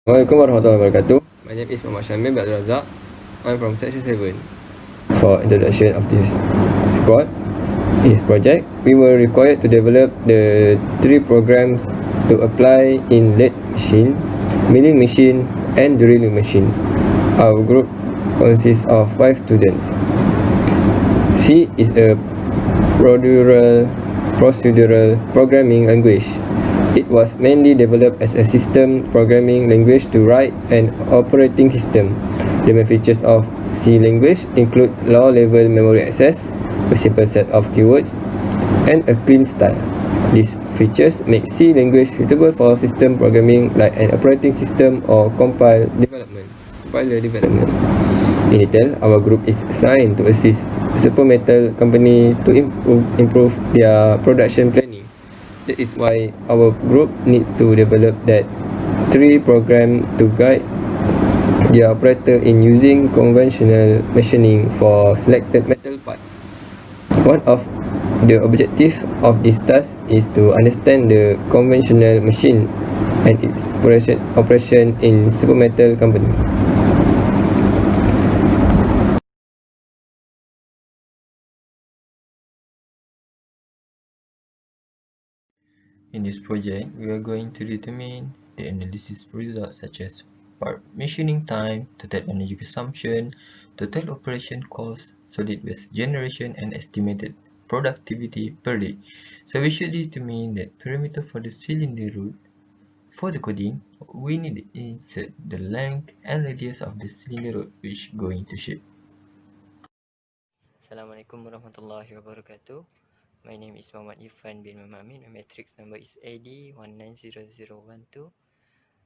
Assalamualaikum warahmatullahi wabarakatuh. My name is Muhammad Syamil bin Abdul Razak. I'm from Section 7. For introduction of this report, in this project, we were required to develop the 3 programs to apply in lathe machine, milling machine, and drilling machine. Our group consists of 5 students. C is a procedural programming language. It was mainly developed as a system programming language to write an operating system. The main features of C language include low-level memory access, a simple set of keywords, and a clean style. These features make C language suitable for system programming like an operating system or compiler development. In detail, our group is assigned to assist Super Metal company to improve their production planning. That is why our group need to develop that 3 program to guide the operator in using conventional machining for selected metal parts. One of the objective of this task is to understand the conventional machine and its operation in Super Metal company. In this project, we are going to determine the analysis results such as part machining time, total energy consumption, total operation cost, solid waste generation, and estimated productivity per day. So we should determine the parameter for the cylinder root. For the coding, we need to insert the length and radius of the cylinder root which going to shape. Assalamualaikum warahmatullahi wabarakatuh. My name is Muhammad Irfan bin Muhammad. My matrix number is AD190012.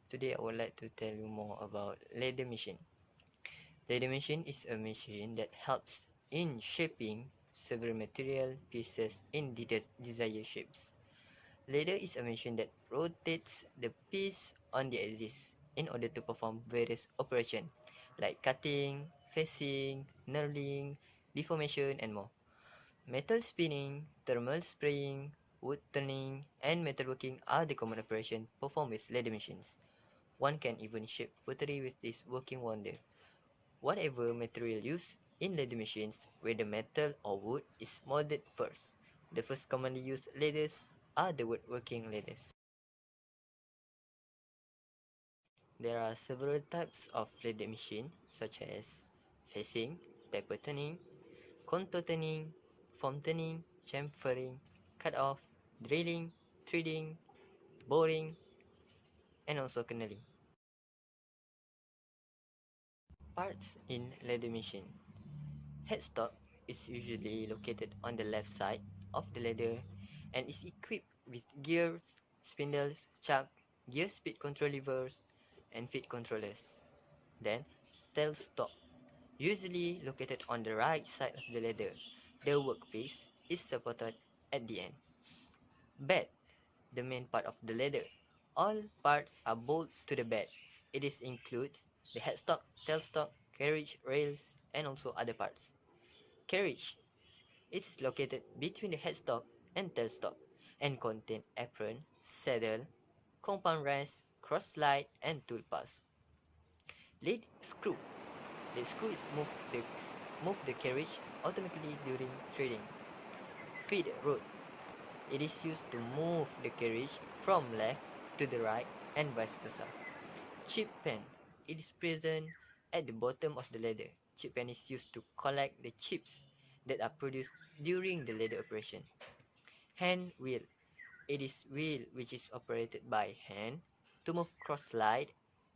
Today I would like to tell you more about ladder machine. Ladder machine is a machine that helps in shaping several material pieces in desired shapes. Ladder is a machine that rotates the piece on the axis in order to perform various operations like cutting, facing, knurling, deformation, and more. Metal spinning, thermal spraying, wood turning, and metalworking are the common operations performed with ladder machines. One can even shape pottery with this working wonder. Whatever material used in ladder machines, whether metal or wood, is molded first. The first commonly used ladders are the woodworking ladders. There are several types of ladder machine such as facing, taper turning, contour turning, form turning, chamfering, cut off, drilling, threading, boring, and also knurling. Parts in ladder machine. Headstock is usually located on the left side of the ladder and is equipped with gears, spindles, chuck, gear speed control levers, and feed controllers. Then, tailstock, usually located on the right side of the ladder. The workpiece is supported at the end. Bed, the main part of the ladder. All parts are bolted to the bed. It is includes the headstock, tailstock, carriage, rails, and also other parts. Carriage, it is located between the headstock and tailstock and contain apron, saddle, compound rest, cross slide, and tool pass. Lead screw. The screw is move the carriage automatically during threading. Feed rod. It is used to move the carriage from left to the right and vice versa. Chip pan. It is present at the bottom of the ladder. Chip pan is used to collect the chips that are produced during the ladder operation. Hand wheel. It is wheel which is operated by hand to move cross slide,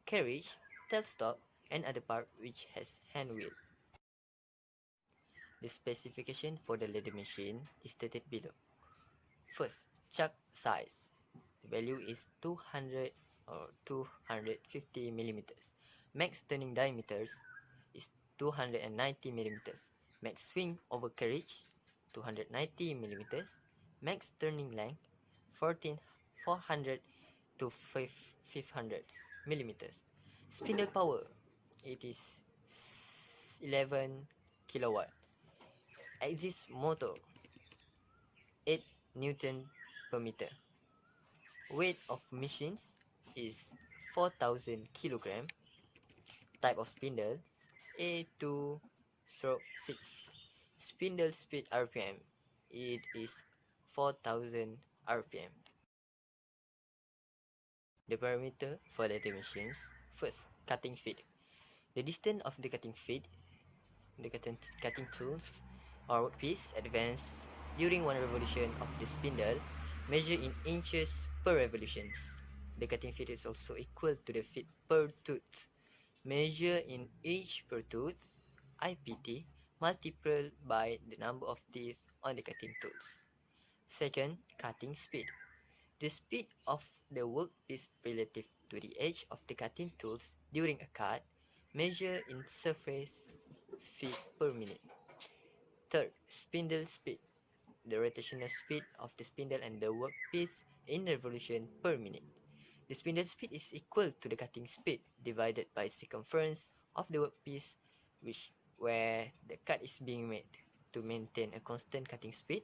carriage, tailstock, and other part which has hand wheel. The specification for the ladder machine is stated below. First, chuck size. The value is 200 or 250 millimeters. Max turning diameters is 290 millimeters. Max swing over carriage 290 millimeters. Max turning length 400 to 500 millimeters. Spindle power, it is 11 kilowatt. Axis motor 8 Newton per meter. Weight of machines is 4000 kilogram. Type of spindle A2/6. Spindle speed RPM, it is 4000 RPM. The parameter for lathe machines. First, cutting feed. The distance of the cutting feed, the cutting tools or workpiece advance during one revolution of the spindle, measured in inches per revolution. The cutting feed is also equal to the feet per tooth, measured in inch per tooth, IPT, multiplied by the number of teeth on the cutting tools. Second, cutting speed. The speed of the workpiece relative to the edge of the cutting tools during a cut, measured in surface feet per minute. Third, spindle speed. The rotational speed of the spindle and the workpiece in revolution per minute. The spindle speed is equal to the cutting speed divided by circumference of the workpiece, where the cut is being made. To maintain a constant cutting speed,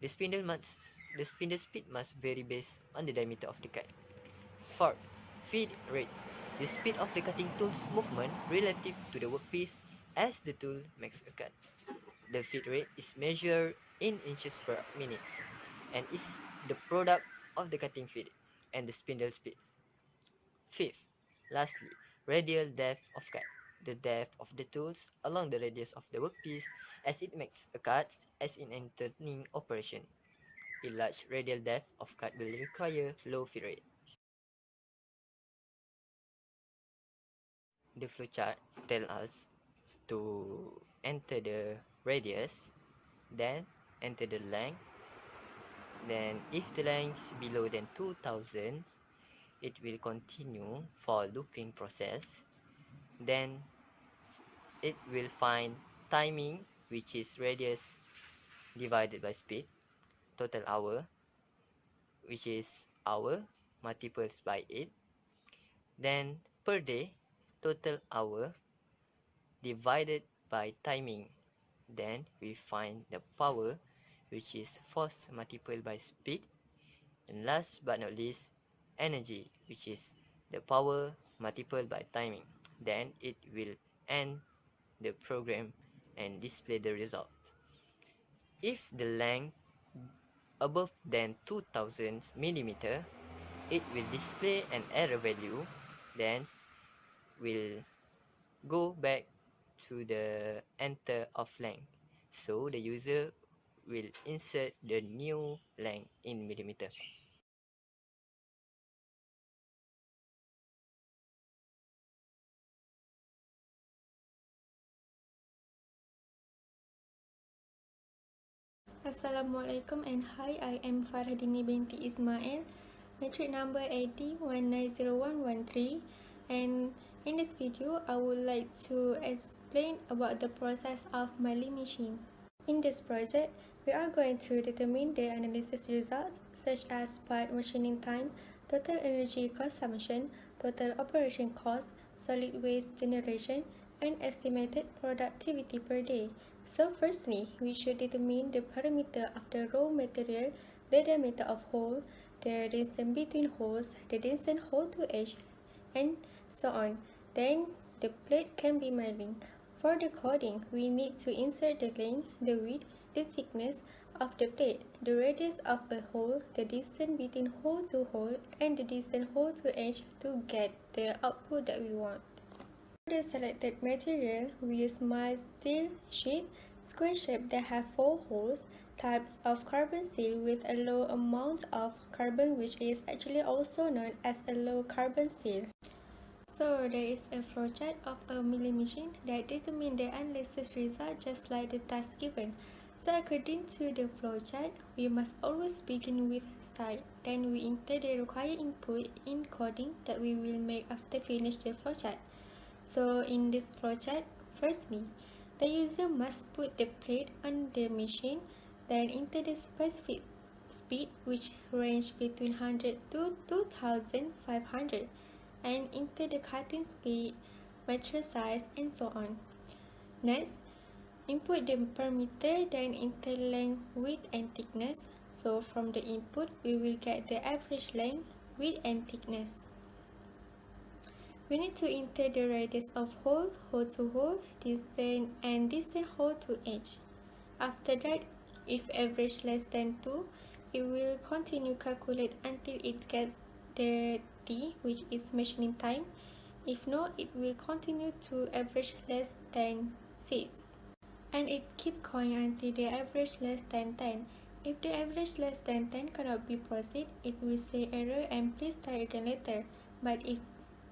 the spindle speed must vary based on the diameter of the cut. Fourth, feed rate. The speed of the cutting tool's movement relative to the workpiece as the tool makes a cut. The feed rate is measured in inches per minute and is the product of the cutting feed and the spindle speed. Fifth, lastly, radial depth of cut. The depth of the tools along the radius of the workpiece as it makes a cut as in any turning operation. A large radial depth of cut will require low feed rate. The flowchart tells us to enter the radius, then enter the length, then if the length is below than 2000, it will continue for looping process, then it will find timing, which is radius divided by speed, total hour, which is hour multiplies by 8, then per day, total hour divided by timing, then we find the power, which is force multiplied by speed, and last but not least, energy, which is the power multiplied by timing. Then it will end the program and display the result. If the length above than 2000 millimeter, it will display an error value, then will go back to the enter of length. So the user will insert the new length in millimeter. Assalamualaikum and hi, I am Farhadini binti Ismail, metric number ID190113, and in this video I would like to explain about the process of milling machine. In this project, we are going to determine the analysis results such as part machining time, total energy consumption, total operation cost, solid waste generation, and estimated productivity per day. So firstly, we should determine the parameter of the raw material, the diameter of hole, the distance between holes, the distance hole to edge, and so on. Then the plate can be milling. For the coding, we need to insert the length, the width, the thickness of the plate, the radius of a hole, the distance between hole to hole, and the distance hole to edge to get the output that we want. For the selected material, we use mild steel sheet, square shape that have 4 holes, types of carbon steel with a low amount of carbon, which is actually also known as a low carbon steel. So there is a flowchart of a milling machine that determines the analysis result just like the task given. So according to the flowchart, we must always begin with start. Then we enter the required input in coding that we will make after finish the flowchart. So in this flowchart, firstly, the user must put the plate on the machine, then enter the specific speed, which range between 100 to 2500, and enter the cutting speed, material size, and so on. Next, input the parameter, then enter length, width, and thickness. So from the input, we will get the average length, width, and thickness. We need to enter the radius of hole to hole, distance and distance hole to edge. After that, if average less than 2, it will continue calculate until it gets the t, which is measuring time. If no, it will continue to average less than 6. And it keep going until the average less than 10. If the average less than 10 cannot be proceed, it will say error and please try again later. But if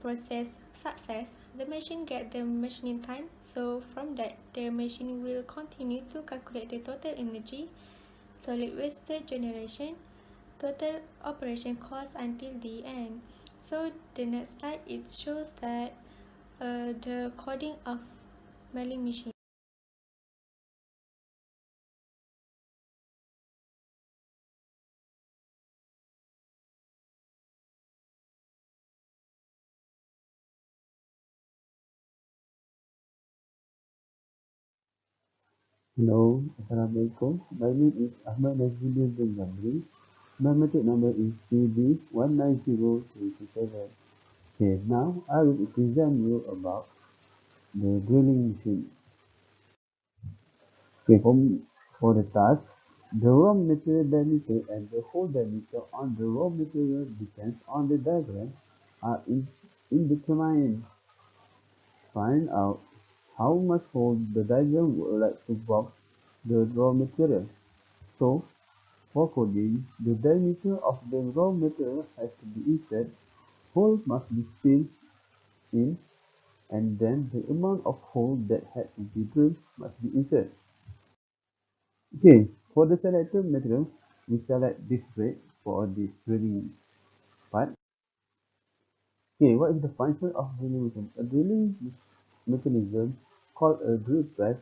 process success, the machine get the machining time, so from that the machine will continue to calculate the total energy, solid waste generation, total operation cost until the end. So the next slide it shows that the coding of milling machine. Hello, Assalamualaikum. My name is Ahmad Nazmuddin bin Zamri. My metric number is CB190327. Okay, now I will present you about the drilling machine. Okay, for the task, the raw material diameter and the hole diameter on the raw material depends on the diagram are indeterminate. Find out how much hole the diagram would like to box the raw material. So, for coding, the diameter of the raw material has to be inset, hole must be filled in, and then the amount of hole that had to be drilled must be inserted. Okay, for the selected material, we select this brake for this drilling part. Okay, what is the function of drilling mechanism? A drilling mechanism called a drill press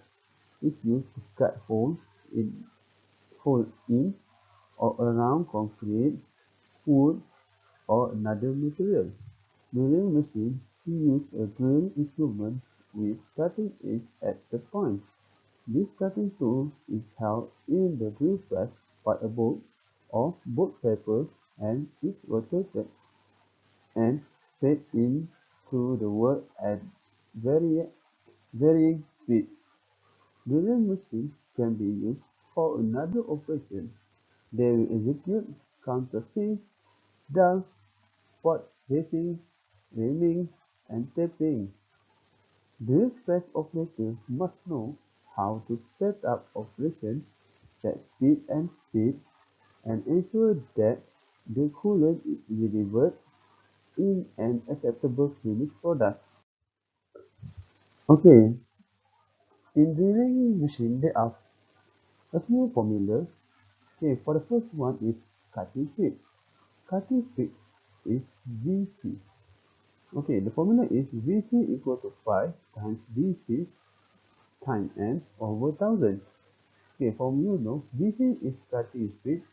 is used to cut hole in or around concrete, wood, or another material. Drilling machine use a drill instrument with cutting edge at the point. This cutting tool is held in the drill press by a bolt or bolt paper and is rotated and fed into the work at varying speeds. Drilling machines can be used for another operation. They will execute countersink, dunk, spot racing, reaming, and tapping. Drill press operators must know how to set up operation, set speed and speed, and ensure that the coolant is delivered in an acceptable finished product. Okay, in drilling machine there are a few formulas. Okay, for the first one is cutting speed. Cutting speed is VC. Okay, the formula is VC equal to pi times VC times N over 1000. Okay, from you know, VC is cutting speed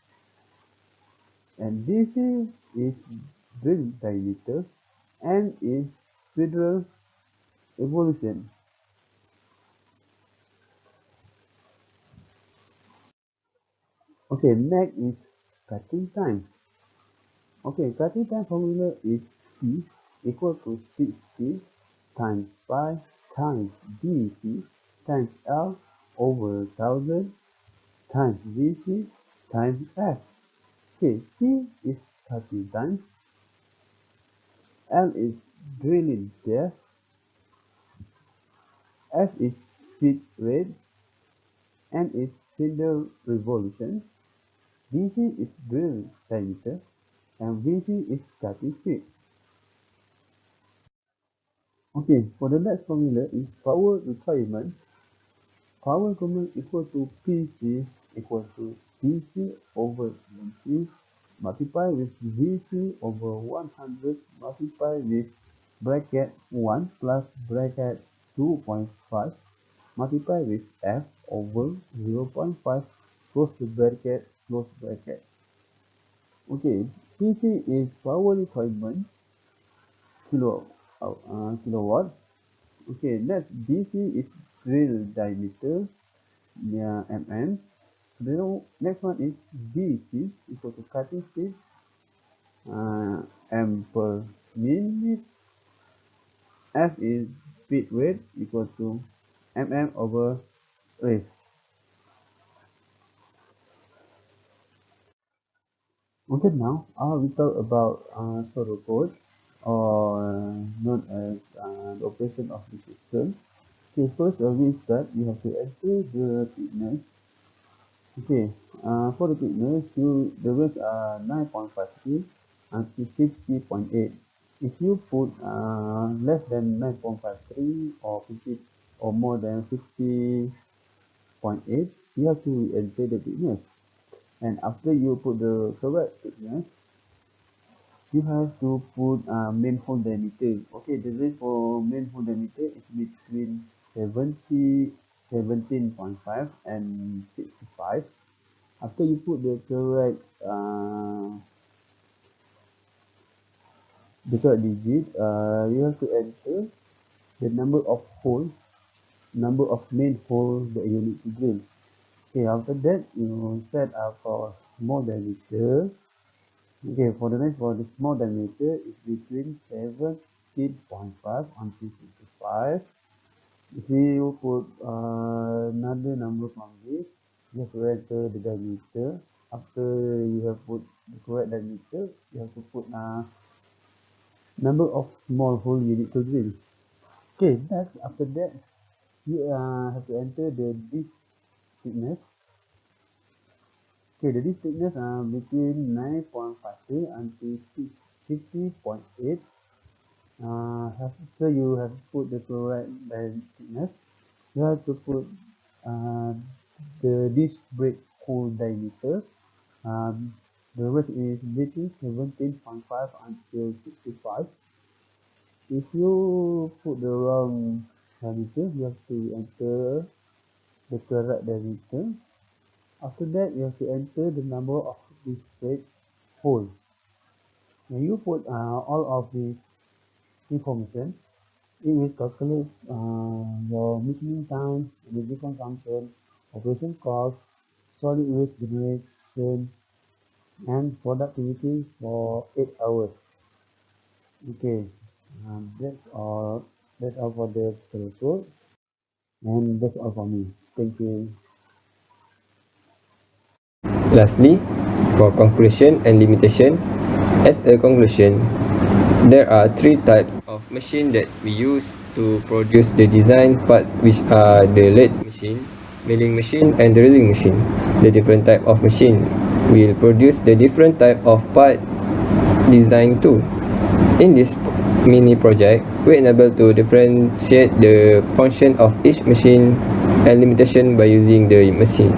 and DC is drill diameter and is spiral evolution. Okay, next is cutting time. Okay, cutting time formula is P equal to 60 times pi times DC times L over 1000 times VC times F. Okay, P is cutting time, L is drilling depth, F is feed rate, N is spindle revolution, DC is drill diameter, and VC is cutting speed. Okay, for the next formula is power requirement. Power requirement equal to PC equal to DC over 20 multiplied with VC over 100 multiplied with bracket 1 plus bracket 2.5 multiplied with F over 0.5 close the bracket, close bracket. Okay, PC is power requirement kilowatt. Okay, next DC is drill diameter near mm. The next one is VC equal to cutting speed m per minute. F is bit weight equal to mm over rate. Okay, now we talk about pseudocode, or known as the operation of the system. Okay, first when we start, you have to enter the thickness. Okay, for the thickness, the range are 9.53 until 50.8. If you put less than 9.53 or 50 or more than 50.8, you have to enter the thickness. And after you put the correct thickness, you have to put main hole diameter. Okay, the range for main hole diameter is between 17.5 and 65. After you put the correct digit, you have to enter the number of main holes that you need to drill. Okay, after that you set up for small diameter. Okay, for the range for the small diameter is between 17.5 until 65. If you put another number from this, you have to enter the diameter. After you have put the correct diameter, you have to put number of small hole you need to drill. Okay, next after that, you have to enter the disc thickness. Okay, the disc thickness between 9.53 until 50.8. After you have put the correct thickness, you have to put the disc break hole diameter. The range is between 17.5 until 65. If you put the wrong diameter, you have to enter the correct diameter. After that, you have to enter the number of disc break holes. When you put all of this information, it will calculate your machining time, energy consumption, operation cost, solid waste generation, and productivity for 8 hours. Okay, that's all. That's all for the result, and that's all for me. Thank you. Lastly, for conclusion and limitation, as a conclusion, there are 3 types of machine that we use to produce the design parts, which are the lathe machine, milling machine, and drilling machine. The different type of machine will produce the different type of part design too. In this mini project, we enable to differentiate the function of each machine and limitation by using the machine.